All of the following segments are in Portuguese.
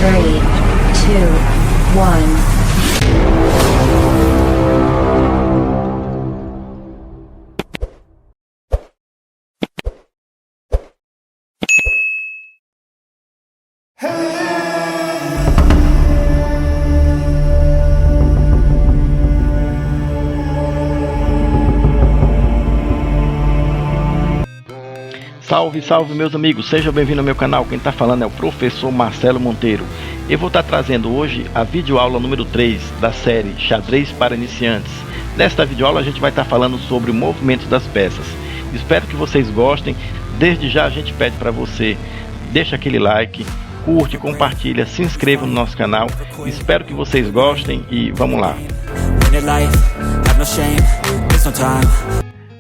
3, 2, 1. Salve, salve meus amigos, sejam bem-vindos ao meu canal. Quem está falando é o professor Marcelo Monteiro. Eu vou estar trazendo hoje a videoaula número 3 da série Xadrez para Iniciantes. Nesta videoaula a gente vai estar falando sobre o movimento das peças. Espero que vocês gostem. Desde já a gente pede para você, deixa aquele like, curte, compartilha, se inscreva no nosso canal. Espero que vocês gostem e vamos lá.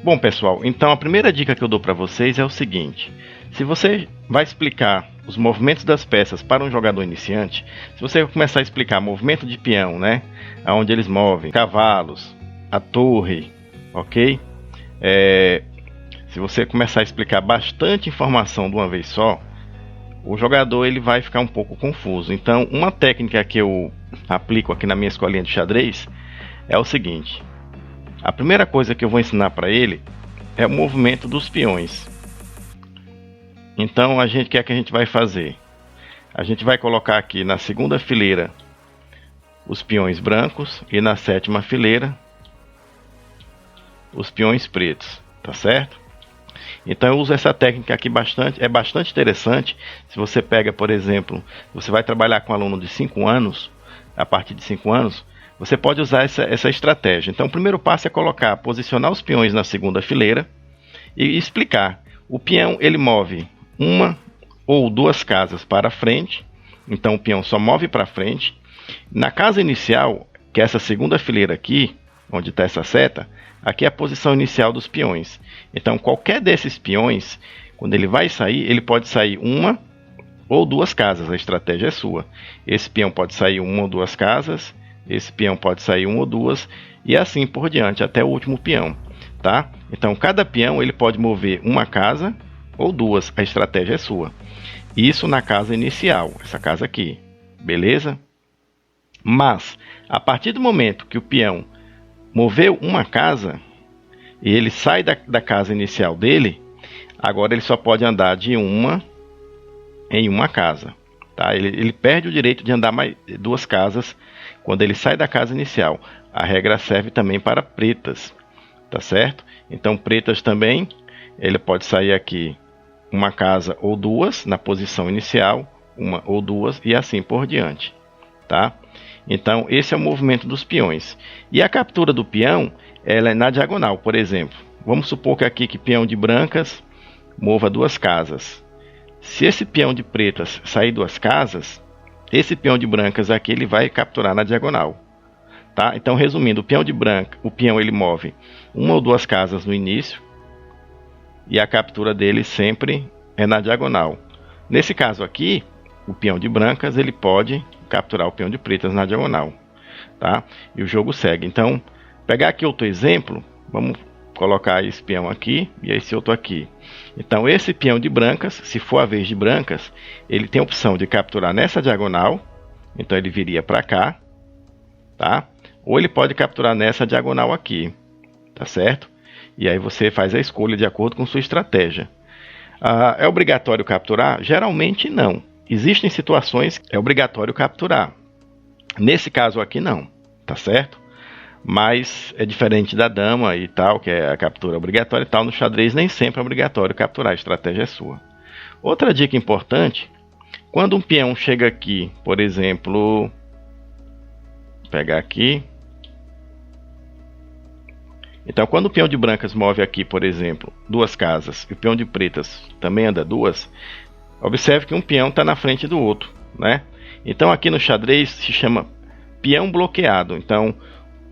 Bom pessoal, então a primeira dica que eu dou para vocês é o seguinte: se você vai explicar os movimentos das peças para um jogador iniciante, se você começar a explicar movimento de peão, né, aonde eles movem, cavalos, a torre, ok? Se você começar a explicar bastante informação de uma vez só, o jogador ele vai ficar um pouco confuso. Então uma técnica que eu aplico aqui na minha escolinha de xadrez é o seguinte: a primeira coisa que eu vou ensinar para ele é o movimento dos peões. Então o que é que a gente vai fazer? A gente vai colocar aqui na segunda fileira os peões brancos e na sétima fileira os peões pretos, tá certo? Então eu uso essa técnica aqui bastante, é bastante interessante. Se você pega, por exemplo, você vai trabalhar com um aluno de 5 anos, a partir de 5 anos, você pode usar essa estratégia. Então o primeiro passo é posicionar os peões na segunda fileira e explicar. O peão ele move uma ou duas casas para frente, então o peão só move para frente. Na casa inicial, que é essa segunda fileira aqui, onde está essa seta, aqui é a posição inicial dos peões. Então qualquer desses peões, quando ele vai sair, ele pode sair uma ou duas casas, a estratégia é sua. Esse peão pode sair uma ou duas casas, esse peão pode sair uma ou duas, e assim por diante, até o último peão, tá? Então cada peão ele pode mover uma casa ou duas, a estratégia é sua. Isso na casa inicial, essa casa aqui, beleza? Mas, a partir do momento que o peão moveu uma casa, e ele sai da casa inicial dele, agora ele só pode andar de uma em uma casa, tá? Ele perde o direito de andar mais duas casas quando ele sai da casa inicial. A regra serve também para pretas, tá certo? Então pretas também, ele pode sair aqui uma casa ou duas na posição inicial, uma ou duas e assim por diante, tá? Então esse é o movimento dos peões. E a captura do peão, ela é na diagonal. Por exemplo, vamos supor que aqui que peão de brancas mova duas casas. Se esse peão de pretas sair duas casas, esse peão de brancas aqui ele vai capturar na diagonal, tá? Então resumindo, o peão ele move uma ou duas casas no início e a captura dele sempre é na diagonal. Nesse caso aqui, o peão de brancas ele pode capturar o peão de pretas na diagonal, tá? E o jogo segue. Então pegar aqui outro exemplo, vamos colocar esse peão aqui e esse outro aqui. Então esse peão de brancas, se for a vez de brancas, ele tem a opção de capturar nessa diagonal, então ele viria para cá, tá? Ou ele pode capturar nessa diagonal aqui, tá certo? E aí você faz a escolha de acordo com sua estratégia. É obrigatório capturar? Geralmente não. Existem situações que é obrigatório capturar. Nesse caso aqui não, tá certo? Mas é diferente da dama e tal, que é a captura obrigatória e tal. No xadrez nem sempre é obrigatório capturar, a estratégia é sua. Outra dica importante: quando um peão chega aqui, por exemplo, vou pegar aqui. Então quando o peão de brancas move aqui, por exemplo, duas casas, e o peão de pretas também anda duas, observe que um peão está na frente do outro, né? Então aqui no xadrez se chama peão bloqueado. Então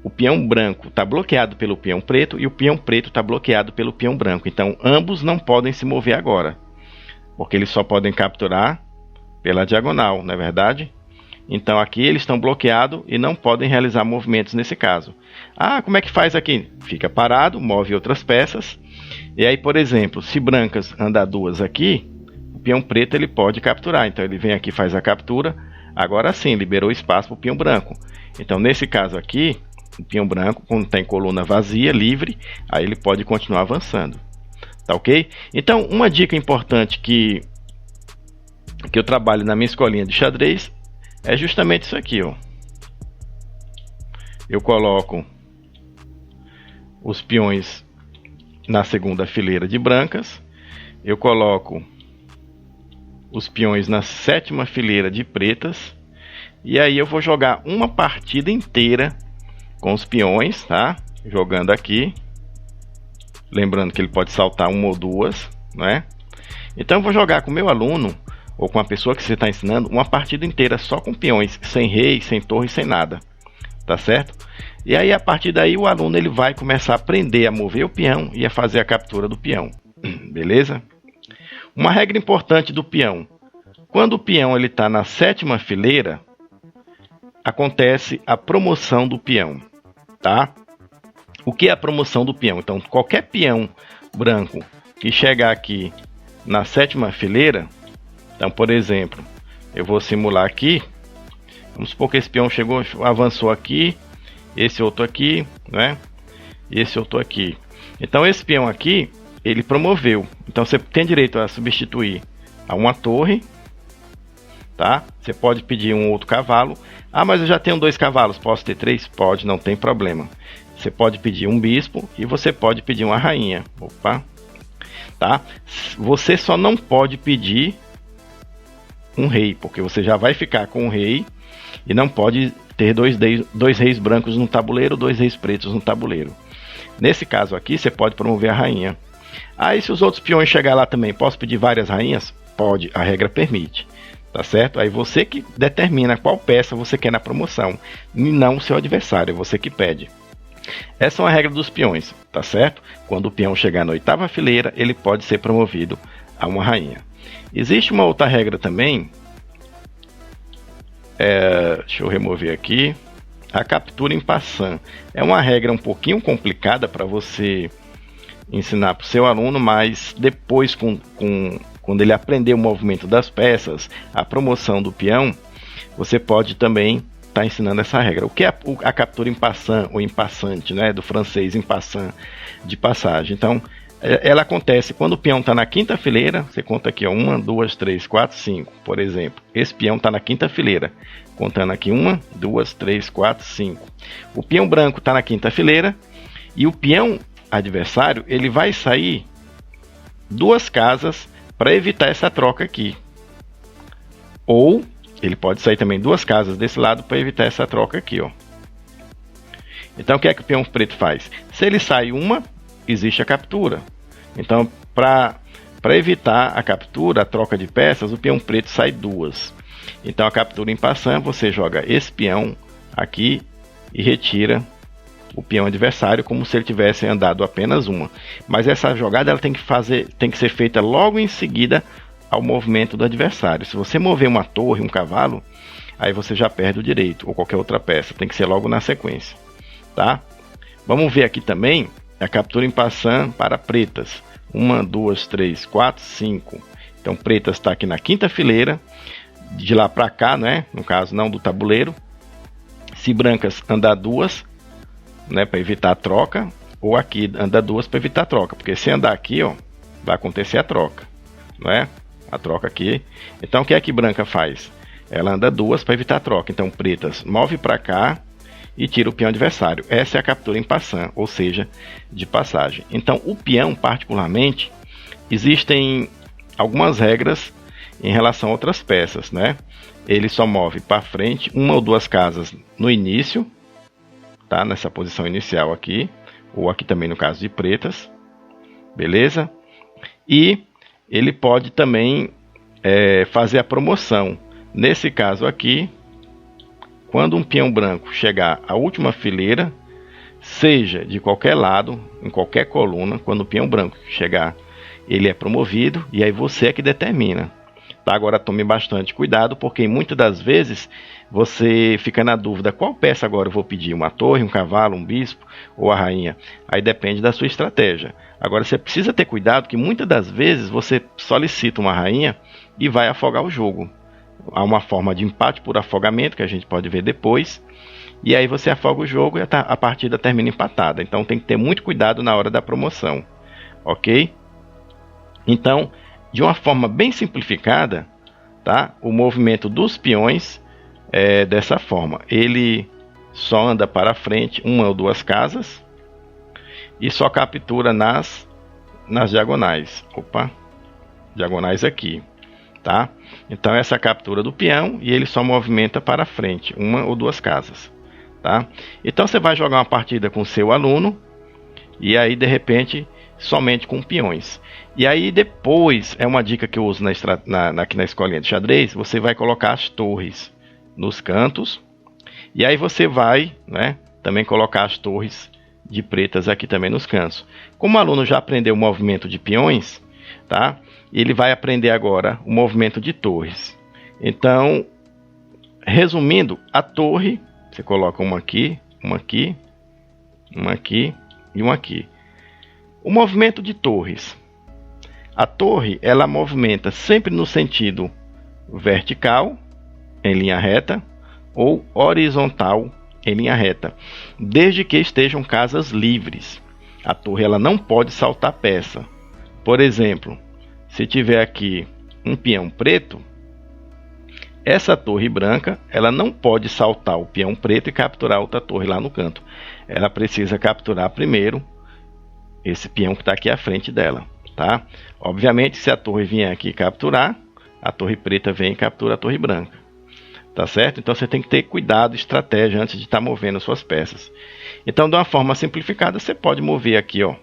o peão branco está bloqueado pelo peão preto e o peão preto está bloqueado pelo peão branco. Então ambos não podem se mover agora, porque eles só podem capturar pela diagonal, não é verdade? Então aqui eles estão bloqueados e não podem realizar movimentos nesse caso. Como é que faz aqui? Fica parado, move outras peças. E aí, por exemplo, se brancas andar duas aqui, o peão preto ele pode capturar. Então ele vem aqui, faz a captura. Agora sim, liberou espaço para o peão branco. Então, nesse caso aqui, o peão branco, quando tem coluna vazia, livre, aí ele pode continuar avançando. Tá ok? Então, uma dica importante que eu trabalho na minha escolinha de xadrez é justamente isso aqui, ó. Eu coloco os peões na segunda fileira de brancas, eu coloco os peões na sétima fileira de pretas, e aí eu vou jogar uma partida inteira com os peões, tá? Jogando aqui, lembrando que ele pode saltar uma ou duas, né? Então eu vou jogar com o meu aluno ou com a pessoa que você está ensinando uma partida inteira só com peões, sem rei, sem torre, sem nada, tá certo? E aí a partir daí o aluno ele vai começar a aprender a mover o peão e a fazer a captura do peão, beleza? Uma regra importante do peão: quando o peão ele está na sétima fileira, acontece a promoção do peão, tá? O que é a promoção do peão? Então, qualquer peão branco que chegar aqui na sétima fileira, então, por exemplo, eu vou simular aqui, vamos supor que esse peão chegou, avançou aqui, esse outro aqui, né? Esse outro aqui. Então, esse peão aqui, ele promoveu. Então, você tem direito a substituir a uma torre, tá? Você pode pedir um outro cavalo. Ah, mas eu já tenho 2 cavalos, posso ter 3? Pode, não tem problema. Você pode pedir um bispo e você pode pedir uma rainha. Opa, tá? Você só não pode pedir um rei, porque você já vai ficar com um rei e não pode ter dois reis brancos no tabuleiro, 2 reis pretos no tabuleiro. Nesse caso aqui, você pode promover a rainha. Ah, e se os outros peões chegar lá também, posso pedir várias rainhas? Pode, a regra permite. Tá certo? Aí você que determina qual peça você quer na promoção, e não o seu adversário, é você que pede. Essa é uma regra dos peões, tá certo? Quando o peão chegar na 8ª fileira, ele pode ser promovido a uma rainha. Existe uma outra regra também, deixa eu remover aqui, a captura em passant. É uma regra um pouquinho complicada para você ensinar para o seu aluno, mas depois quando ele aprender o movimento das peças, a promoção do peão, você pode também estar ensinando essa regra. O que é a captura em passant ou em passante, né? Do francês em passant, de passagem. Então, ela acontece quando o peão está na 5ª fileira, você conta aqui, ó, 1, 2, 3, 4, 5, por exemplo. Esse peão está na 5ª fileira, contando aqui 1, 2, 3, 4, 5. O peão branco está na 5ª fileira e o peão adversário, ele vai sair 2 casas para evitar essa troca aqui. Ou ele pode sair também 2 casas desse lado para evitar essa troca aqui, ó. Então o que é que o peão preto faz? Se ele sai uma, existe a captura. Então, para evitar a captura, a troca de peças, o peão preto sai 2. Então a captura em passant, você joga esse peão aqui e retira o peão adversário como se ele tivesse andado apenas uma. Mas essa jogada ela tem que ser feita logo em seguida ao movimento do adversário. Se você mover uma torre, um cavalo, aí você já perde o direito, ou qualquer outra peça. Tem que ser logo na sequência, tá? Vamos ver aqui também a captura em passant para pretas. 1, 2, 3, 4, 5. Então pretas está aqui na 5ª fileira, de lá para cá, né? No caso não do tabuleiro. Se brancas andar 2, né, para evitar a troca, ou aqui anda 2 para evitar a troca, porque se andar aqui, ó, vai acontecer a troca, não é? A troca aqui. Então o que é que branca faz? Ela anda 2 para evitar a troca. Então pretas move para cá e tira o peão adversário. Essa é a captura em passant, ou seja, de passagem. Então o peão, particularmente, existem algumas regras em relação a outras peças, né? Ele só move para frente 1 ou 2 casas no início, tá? Nessa posição inicial aqui, ou aqui também no caso de pretas, beleza? E ele pode também fazer a promoção. Nesse caso aqui, quando um peão branco chegar à última fileira, seja de qualquer lado, em qualquer coluna, quando o peão branco chegar, ele é promovido, e aí você é que determina. Tá? Agora tome bastante cuidado, porque muitas das vezes você fica na dúvida, qual peça agora eu vou pedir? Uma torre, um cavalo, um bispo ou a rainha? Aí depende da sua estratégia. Agora você precisa ter cuidado que muitas das vezes você solicita uma rainha e vai afogar o jogo. há uma forma de empate por afogamento, que a gente pode ver depois. E aí você afoga o jogo e a partida termina empatada. Então tem que ter muito cuidado na hora da promoção. Ok? Então, de uma forma bem simplificada, tá? O movimento dos peões é dessa forma. Ele só anda para frente uma ou duas casas e só captura nas diagonais. Opa, diagonais aqui, tá? Então essa é a captura do peão e ele só movimenta para frente uma ou duas casas, tá? Então você vai jogar uma partida com seu aluno e aí de repente somente com peões. E aí depois, é uma dica que eu uso aqui na escolinha de xadrez, você vai colocar as torres nos cantos. E aí você vai, né, também colocar as torres de pretas aqui também nos cantos. Como o aluno já aprendeu o movimento de peões, tá? Ele vai aprender agora o movimento de torres. Então, resumindo, a torre, você coloca uma aqui, uma aqui, uma aqui e uma aqui. O movimento de torres. A torre, ela movimenta sempre no sentido vertical, em linha reta, ou horizontal, em linha reta, desde que estejam casas livres. A torre ela não pode saltar peça. Por exemplo, se tiver aqui um peão preto, essa torre branca ela não pode saltar o peão preto e capturar outra torre lá no canto. Ela precisa capturar primeiro esse peão que está aqui à frente dela, tá? Obviamente, se a torre vier aqui capturar, a torre preta vem e captura a torre branca, tá certo? Então você tem que ter cuidado, estratégia antes de estar movendo suas peças. Então, de uma forma simplificada, você pode mover aqui, ó.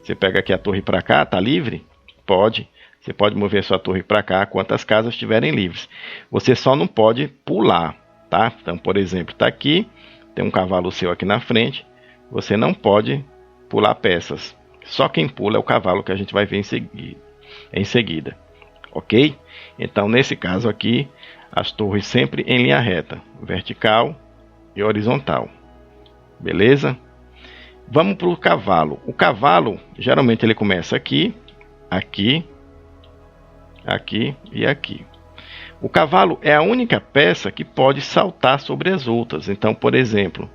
Você pega aqui a torre para cá, tá livre? Pode. Você pode mover sua torre para cá quantas casas estiverem livres. Você só não pode pular, tá? Então, por exemplo, tá aqui, tem um cavalo seu aqui na frente, você não pode pular peças. Só quem pula é o cavalo, que a gente vai ver em seguida. Ok? Então, nesse caso aqui, as torres sempre em linha reta, vertical e horizontal. Beleza? Vamos para o cavalo. O cavalo, geralmente ele começa aqui, aqui, aqui e aqui. O cavalo é a única peça que pode saltar sobre as outras. Então, por exemplo,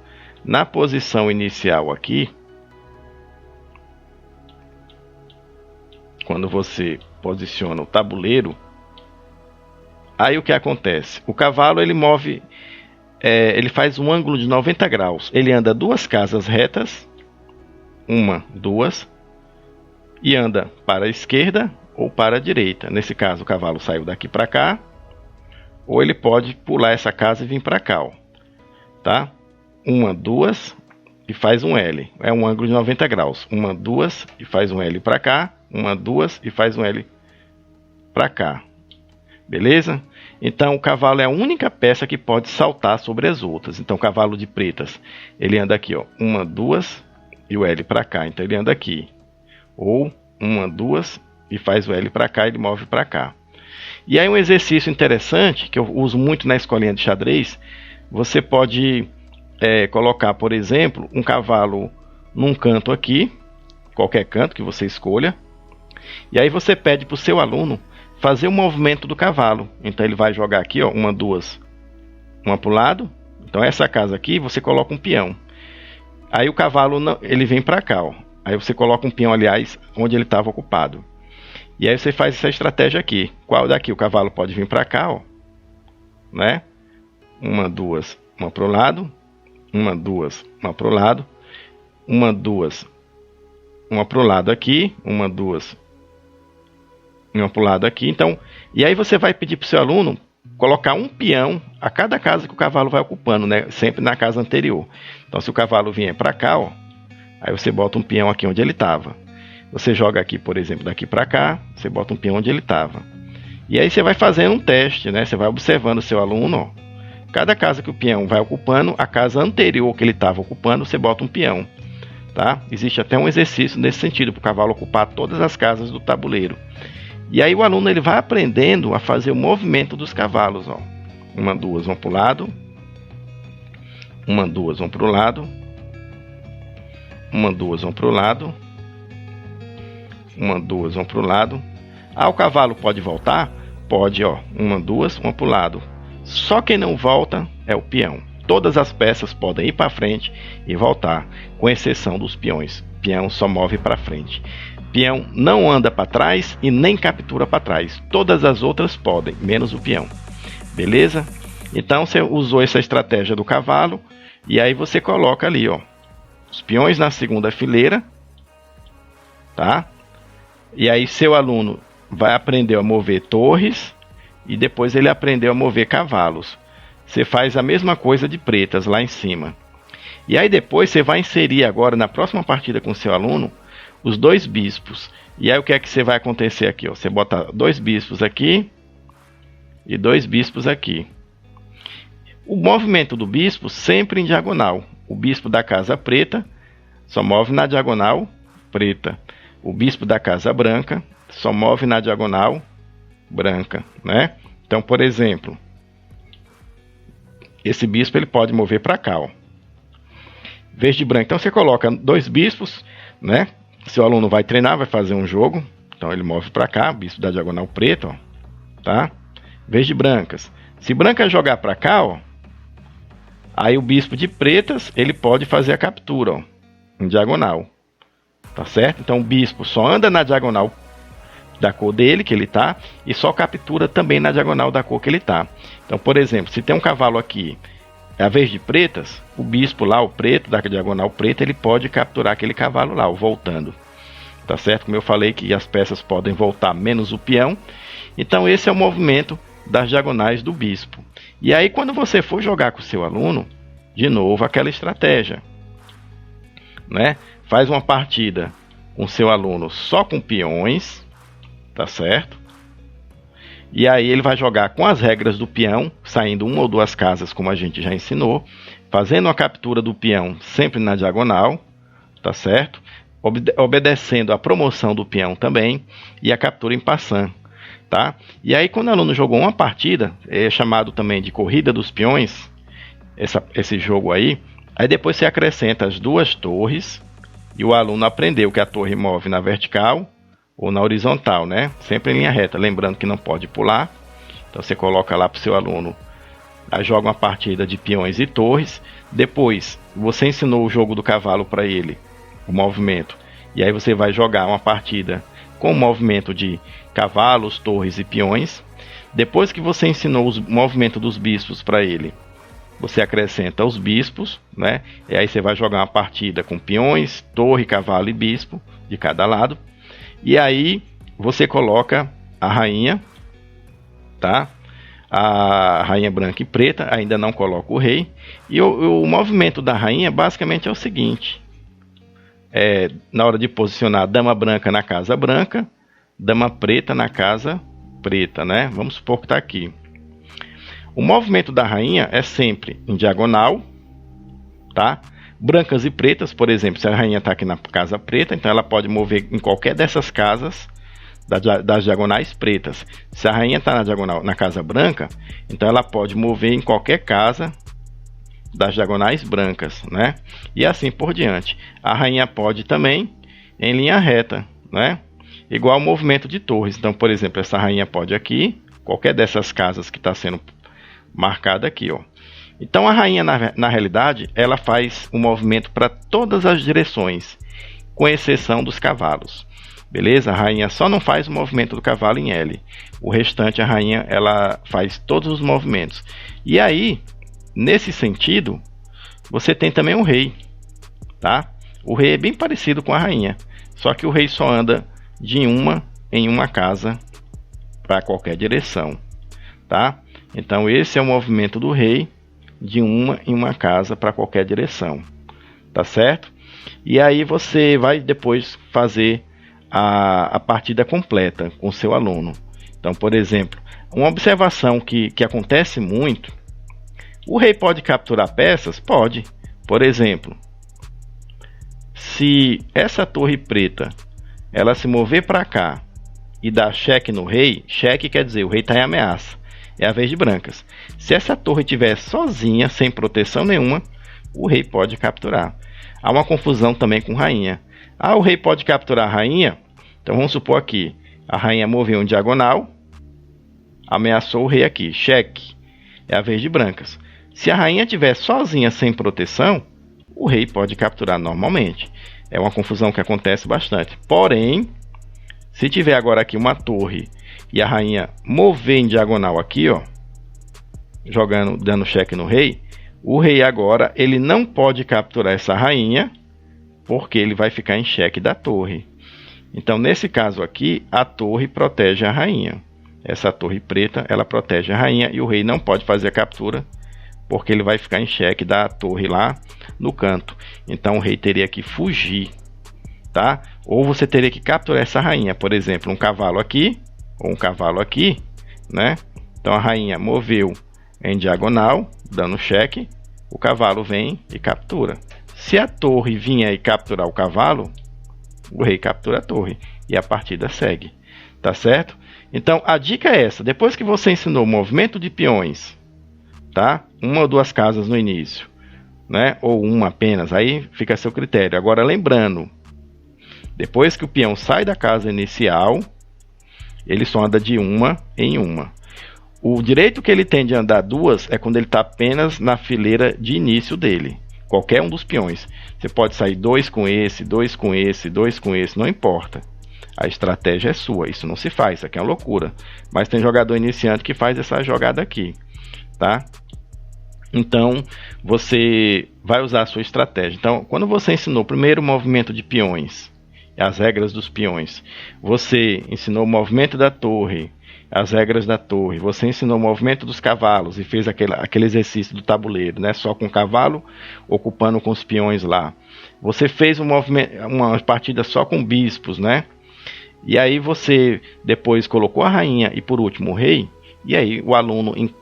na posição inicial aqui, quando você posiciona o tabuleiro, aí o que acontece? O cavalo ele move, ele faz um ângulo de 90 graus. Ele anda duas casas retas, uma, duas, e anda para a esquerda ou para a direita. Nesse caso, o cavalo saiu daqui para cá, ou ele pode pular essa casa e vir para cá, ó, tá? Uma, duas e faz um L. É um ângulo de 90 graus. Uma, duas e faz um L para cá. Uma, duas e faz um L para cá. Beleza? Então, o cavalo é a única peça que pode saltar sobre as outras. Então, o cavalo de pretas, ele anda aqui, ó. Uma, duas e o L para cá. Então, ele anda aqui. Ou uma, duas e faz o L para cá, ele move para cá. E aí um exercício interessante, que eu uso muito na escolinha de xadrez, você pode colocar, por exemplo, um cavalo num canto aqui, qualquer canto que você escolha, e aí você pede para o seu aluno fazer o movimento do cavalo. Então ele vai jogar aqui, ó, uma, duas, uma para o lado. Então essa casa aqui, você coloca um peão. Aí o cavalo, ele vem para cá, ó. Aí você coloca um peão, aliás, onde ele estava ocupado. E aí você faz essa estratégia aqui. Qual daqui? O cavalo pode vir para cá, ó, né? Uma, duas, uma para o lado. Uma, duas, uma para o lado. Uma, duas, uma para o lado aqui. Uma, duas, uma para o lado aqui. Então, e aí você vai pedir para o seu aluno colocar um peão a cada casa que o cavalo vai ocupando, né? Sempre na casa anterior. Então, se o cavalo vier para cá, ó, aí você bota um peão aqui onde ele estava. Você joga aqui, por exemplo, daqui para cá, você bota um peão onde ele estava. E aí você vai fazendo um teste, né? Você vai observando o seu aluno, ó. Cada casa que o peão vai ocupando, a casa anterior que ele estava ocupando, você bota um peão, tá? Existe até um exercício nesse sentido, para o cavalo ocupar todas as casas do tabuleiro. E aí o aluno ele vai aprendendo a fazer o movimento dos cavalos, ó. Uma, duas, vão para o lado. Uma, duas, vão para o lado. Uma, duas, vão para o lado. Uma, duas, vão para o lado. Ah, o cavalo pode voltar? pode, ó, uma, duas, uma para o lado. Só quem não volta é o peão. Todas as peças podem ir para frente e voltar, com exceção dos peões. Peão só move para frente. Peão não anda para trás e nem captura para trás. Todas as outras podem, menos o peão. Beleza? Então você usou essa estratégia do cavalo e aí você coloca ali, ó, os peões na segunda fileira, tá? E aí seu aluno vai aprender a mover torres e depois ele aprendeu a mover cavalos. Você faz a mesma coisa de pretas lá em cima. E aí depois você vai inserir agora na próxima partida com seu aluno os dois bispos. E aí o que é que você vai acontecer aqui, ó? Você bota dois bispos aqui e dois bispos aqui. O movimento do bispo sempre em diagonal. O bispo da casa preta só move na diagonal preta. O bispo da casa branca só move na diagonal branca, né? Então, por exemplo, esse bispo ele pode mover para cá, ó. Verde e branco. Então você coloca dois bispos, né? Seu aluno vai treinar, vai fazer um jogo. Então ele move para cá, bispo da diagonal preta, ó, tá? Verde e brancas. Se branca jogar para cá, ó, aí o bispo de pretas ele pode fazer a captura, ó, em diagonal, tá certo? Então o bispo só anda na diagonal da cor dele, que ele tá, e só captura também na diagonal da cor que ele tá. Então, por exemplo, se tem um cavalo aqui, é a vez de pretas, o bispo lá, o preto, da diagonal preta, ele pode capturar aquele cavalo lá, voltando. Tá certo? Como eu falei que as peças podem voltar, menos o peão. Então, esse é o movimento das diagonais do bispo. E aí, quando você for jogar com o seu aluno, de novo, aquela estratégia, né? Faz uma partida com o seu aluno só com peões, tá certo? E aí ele vai jogar com as regras do peão, saindo uma ou duas casas, como a gente já ensinou, fazendo a captura do peão sempre na diagonal, tá certo? Obedecendo a promoção do peão também e a captura em passant, tá? E aí quando o aluno jogou uma partida, é chamado também de corrida dos peões, esse jogo aí depois você acrescenta as duas torres e o aluno aprendeu que a torre move na vertical ou na horizontal, né? Sempre em linha reta, lembrando que não pode pular. Então você coloca lá para o seu aluno, aí joga uma partida de peões e torres. Depois você ensinou o jogo do cavalo para ele, o movimento, e aí você vai jogar uma partida com o movimento de cavalos, torres e peões. Depois que você ensinou o movimento dos bispos para ele, você acrescenta os bispos, né? E aí você vai jogar uma partida com peões, torre, cavalo e bispo de cada lado. E aí você coloca a rainha, tá? A rainha branca e preta, ainda não coloca o rei. E o movimento da rainha basicamente é o seguinte: na hora de posicionar a dama branca na casa branca, dama preta na casa preta, né? Vamos supor que está aqui. O movimento da rainha é sempre em diagonal, tá? Brancas e pretas, por exemplo, se a rainha está aqui na casa preta, então ela pode mover em qualquer dessas casas das diagonais pretas. Se a rainha está na diagonal na casa branca, então ela pode mover em qualquer casa das diagonais brancas, né? E assim por diante. A rainha pode também em linha reta, né? Igual ao movimento de torres. Então, por exemplo, essa rainha pode aqui, qualquer dessas casas que está sendo marcada aqui, ó. Então a rainha, na realidade, ela faz o movimento para todas as direções, com exceção dos cavalos. Beleza? A rainha só não faz o movimento do cavalo em L. O restante, a rainha, ela faz todos os movimentos. E aí, nesse sentido, você tem também o rei, tá? O rei é bem parecido com a rainha, só que o rei só anda de uma em uma casa para qualquer direção, tá? Então esse é o movimento do rei, de uma em uma casa para qualquer direção, tá certo? E aí você vai depois fazer a partida completa com o seu aluno. Então, por exemplo, uma observação que acontece muito: o rei pode capturar peças? Pode. Por exemplo, se essa torre preta ela se mover para cá e dar cheque no rei, cheque quer dizer o rei está em ameaça. É a vez de brancas. Se essa torre estiver sozinha, sem proteção nenhuma, o rei pode capturar. Há uma confusão também com rainha. O rei pode capturar a rainha? Então vamos supor aqui, a rainha moveu em diagonal, ameaçou o rei aqui, cheque, é a vez de brancas. Se a rainha estiver sozinha sem proteção, o rei pode capturar normalmente. É uma confusão que acontece bastante. Porém, se tiver agora aqui uma torre e a rainha mover em diagonal aqui, ó, dando cheque no rei, o rei agora ele não pode capturar essa rainha, porque ele vai ficar em cheque da torre. Então, nesse caso aqui, a torre protege a rainha. Essa torre preta, ela protege a rainha e o rei não pode fazer a captura, porque ele vai ficar em xeque da torre lá no canto. Então, o rei teria que fugir, tá? Ou você teria que capturar essa rainha, por exemplo, um cavalo aqui, ou um cavalo aqui, né? Então, a rainha moveu em diagonal, dando cheque, o cavalo vem e captura. Se a torre vier e capturar o cavalo, o rei captura a torre e a partida segue, tá certo? Então a dica é essa: depois que você ensinou o movimento de peões, tá? Uma ou duas casas no início, né? Ou uma apenas, aí fica a seu critério. Agora lembrando, depois que o peão sai da casa inicial, ele só anda de uma em uma. O direito que ele tem de andar duas é quando ele está apenas na fileira de início dele. Qualquer um dos peões. Você pode sair dois com esse, dois com esse, dois com esse, não importa. A estratégia é sua. Isso não se faz, isso aqui é uma loucura. Mas tem jogador iniciante que faz essa jogada aqui, tá? Então, você vai usar a sua estratégia. Então, quando você ensinou o primeiro movimento de peões, as regras dos peões, você ensinou o movimento da torre, as regras da torre, você ensinou o movimento dos cavalos e fez aquele exercício do tabuleiro, né? Só com o cavalo ocupando com os peões lá. Você fez uma partida só com bispos, né? E aí você depois colocou a rainha e por último o rei. E aí o aluno, em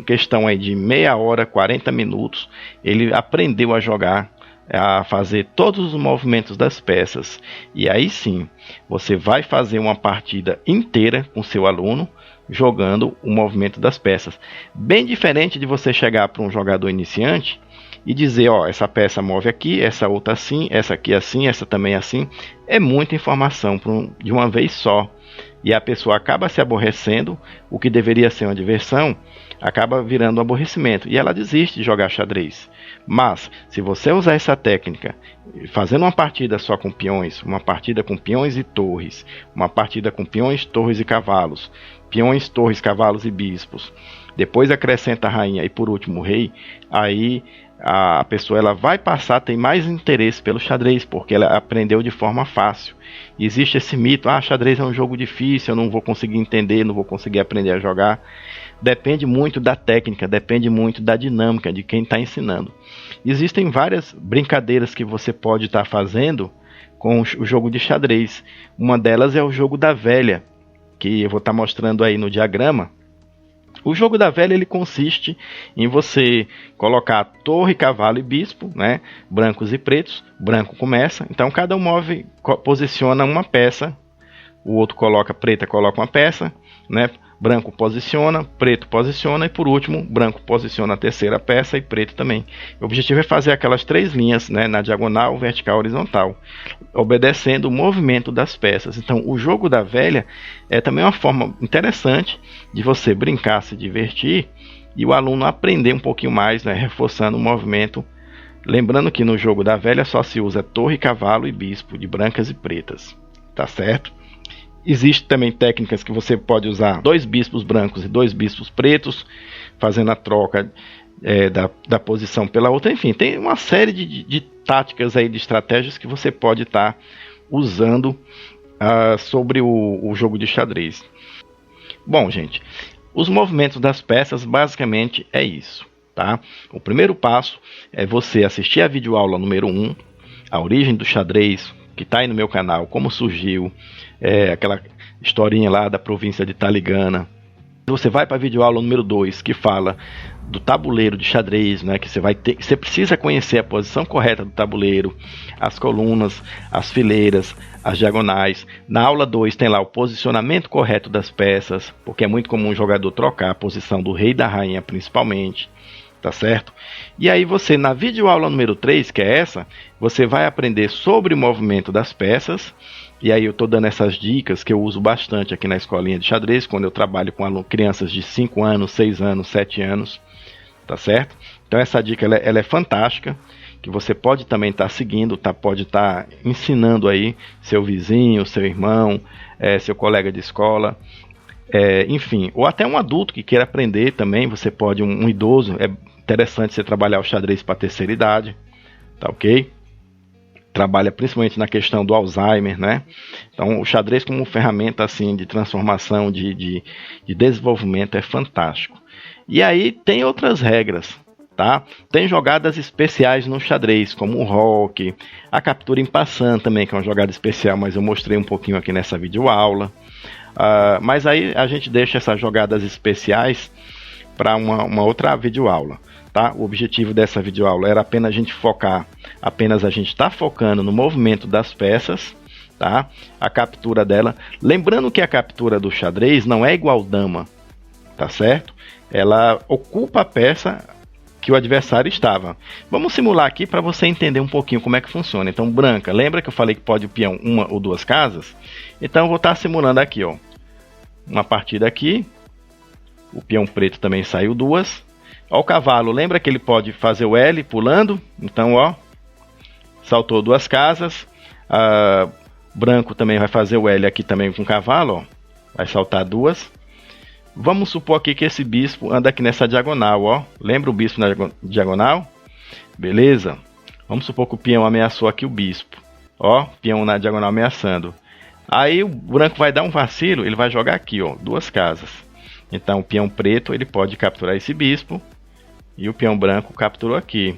questão aí de meia hora, 40 minutos, ele aprendeu a jogar, a fazer todos os movimentos das peças. E aí sim, você vai fazer uma partida inteira com seu aluno jogando o movimento das peças. Bem diferente de você chegar para um jogador iniciante e dizer, ó, essa peça move aqui, essa outra assim, essa aqui assim, essa também assim. É muita informação de uma vez só. E a pessoa acaba se aborrecendo. O que deveria ser uma diversão acaba virando um aborrecimento. E ela desiste de jogar xadrez. Mas, se você usar essa técnica, fazendo uma partida só com peões, uma partida com peões e torres, uma partida com peões, torres e cavalos, peões, torres, cavalos e bispos, depois acrescenta a rainha e por último o rei, aí a pessoa ela vai passar a ter mais interesse pelo xadrez, porque ela aprendeu de forma fácil. E existe esse mito, xadrez é um jogo difícil, eu não vou conseguir entender, não vou conseguir aprender a jogar. Depende muito da técnica, depende muito da dinâmica de quem está ensinando. Existem várias brincadeiras que você pode estar fazendo com o jogo de xadrez. Uma delas é o jogo da velha, que eu vou estar mostrando aí no diagrama. O jogo da velha ele consiste em você colocar torre, cavalo e bispo, né? Brancos e pretos. Branco começa, então cada um posiciona uma peça. O outro preta coloca uma peça, né? Branco posiciona, preto posiciona e por último, branco posiciona a terceira peça e preto também. O objetivo é fazer aquelas três linhas, né, na diagonal, vertical, horizontal, obedecendo o movimento das peças. Então, o jogo da velha é também uma forma interessante de você brincar, se divertir e o aluno aprender um pouquinho mais, né, reforçando o movimento. Lembrando que no jogo da velha só se usa torre, cavalo e bispo, de brancas e pretas, tá certo? Existem também técnicas que você pode usar 2 bispos brancos e 2 bispos pretos, fazendo a troca da posição pela outra. Enfim, tem uma série de táticas aí, de estratégias que você pode estar usando sobre o jogo de xadrez. Bom, gente, os movimentos das peças basicamente é isso, tá? O primeiro passo é você assistir a videoaula número 1, a origem do xadrez, que está aí no meu canal, como surgiu, aquela historinha lá da província de Taligana. Você vai para a videoaula número 2, que fala do tabuleiro de xadrez, né, que você precisa conhecer a posição correta do tabuleiro, as colunas, as fileiras, as diagonais. Na aula 2 tem lá o posicionamento correto das peças, porque é muito comum o jogador trocar a posição do rei e da rainha principalmente. tá certo? E aí você, na videoaula número 3, que é essa, você vai aprender sobre o movimento das peças. E aí eu estou dando essas dicas que eu uso bastante aqui na escolinha de xadrez, quando eu trabalho com crianças de 5 anos, 6 anos, 7 anos, tá certo? Então essa dica ela é fantástica, que você pode também estar seguindo, pode estar ensinando aí seu vizinho, seu irmão, seu colega de escola, enfim, ou até um adulto que queira aprender também. Você pode, um idoso, é interessante você trabalhar o xadrez para a terceira idade, tá ok? Trabalha principalmente na questão do Alzheimer, né? Então o xadrez como ferramenta assim de transformação, de desenvolvimento é fantástico. E aí tem outras regras, tá? Tem jogadas especiais no xadrez, como o roque, a captura em passant também, que é uma jogada especial, mas eu mostrei um pouquinho aqui nessa videoaula. Mas aí a gente deixa essas jogadas especiais para uma outra videoaula, tá? O objetivo dessa videoaula era apenas a gente está focando no movimento das peças, tá? A captura dela. Lembrando que a captura do xadrez não é igual dama, tá certo? Ela ocupa a peça que o adversário estava. Vamos simular aqui para você entender um pouquinho como é que funciona. Então, branca, lembra que eu falei que pode o peão uma ou duas casas? Então, eu vou estar simulando aqui, ó, uma partida aqui. O peão preto também saiu duas. Ó, o cavalo, lembra que ele pode fazer o L pulando? Então, ó, saltou duas casas. Branco também vai fazer o L aqui também com o cavalo, ó, vai saltar duas. Vamos supor aqui que esse bispo anda aqui nessa diagonal, ó. Lembra o bispo na diagonal? Beleza? Vamos supor que o peão ameaçou aqui o bispo. Ó, peão na diagonal ameaçando. Aí o branco vai dar um vacilo, ele vai jogar aqui, ó, duas casas. Então o peão preto ele pode capturar esse bispo e o peão branco capturou aqui.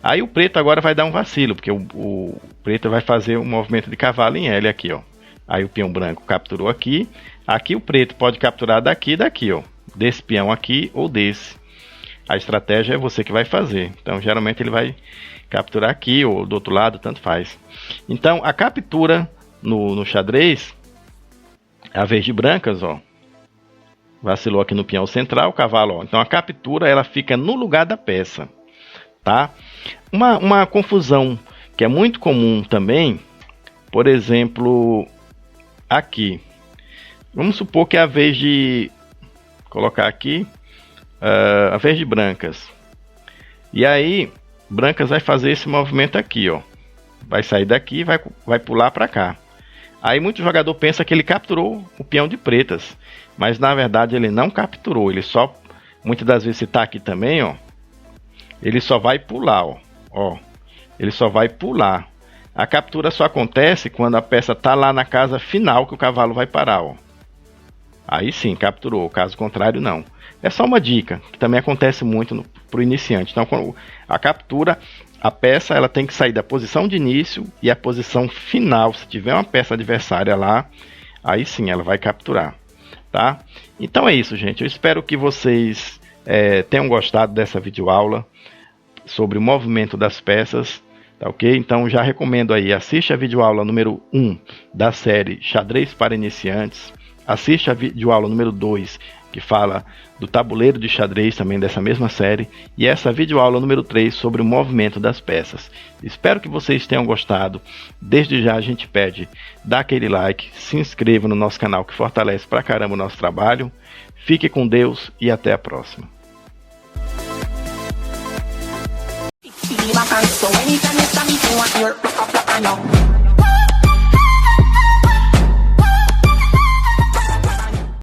Aí o preto agora vai dar um vacilo, porque o preto vai fazer um movimento de cavalo em L aqui, ó. Aí o peão branco capturou aqui. Aqui o preto pode capturar daqui e daqui, ó. Desse peão aqui ou desse. A estratégia é você que vai fazer. Então geralmente ele vai capturar aqui ou do outro lado, tanto faz. Então a captura no xadrez, a vez de brancas, ó. Vacilou aqui no peão central, o cavalo, ó. Então a captura ela fica no lugar da peça, tá? Uma confusão que é muito comum também, por exemplo, aqui. Vamos supor que é a vez de colocar aqui, a vez de brancas. E aí, brancas vai fazer esse movimento aqui, ó. Vai sair daqui e vai pular para cá. Aí muito jogador pensa que ele capturou o peão de pretas, mas na verdade ele não capturou. Ele só, muitas das vezes, se tá aqui também, ó, ele só vai pular, ó. Ele só vai pular. A captura só acontece quando a peça tá lá na casa final que o cavalo vai parar, ó. Aí sim, capturou. Caso contrário, não. É só uma dica, que também acontece muito para o iniciante. Então, quando a captura, a peça ela tem que sair da posição de início e a posição final. Se tiver uma peça adversária lá, aí sim, ela vai capturar, tá? Então é isso, gente. Eu espero que vocês tenham gostado dessa videoaula sobre o movimento das peças, tá ok? Então já recomendo aí, assiste a videoaula número 1 da série Xadrez para Iniciantes. Assiste a videoaula número 2, que fala do tabuleiro de xadrez, também dessa mesma série. E essa videoaula número 3 sobre o movimento das peças. Espero que vocês tenham gostado. Desde já a gente pede, dá aquele like, se inscreva no nosso canal que fortalece pra caramba o nosso trabalho. Fique com Deus e até a próxima. So anytime you stand me, you want your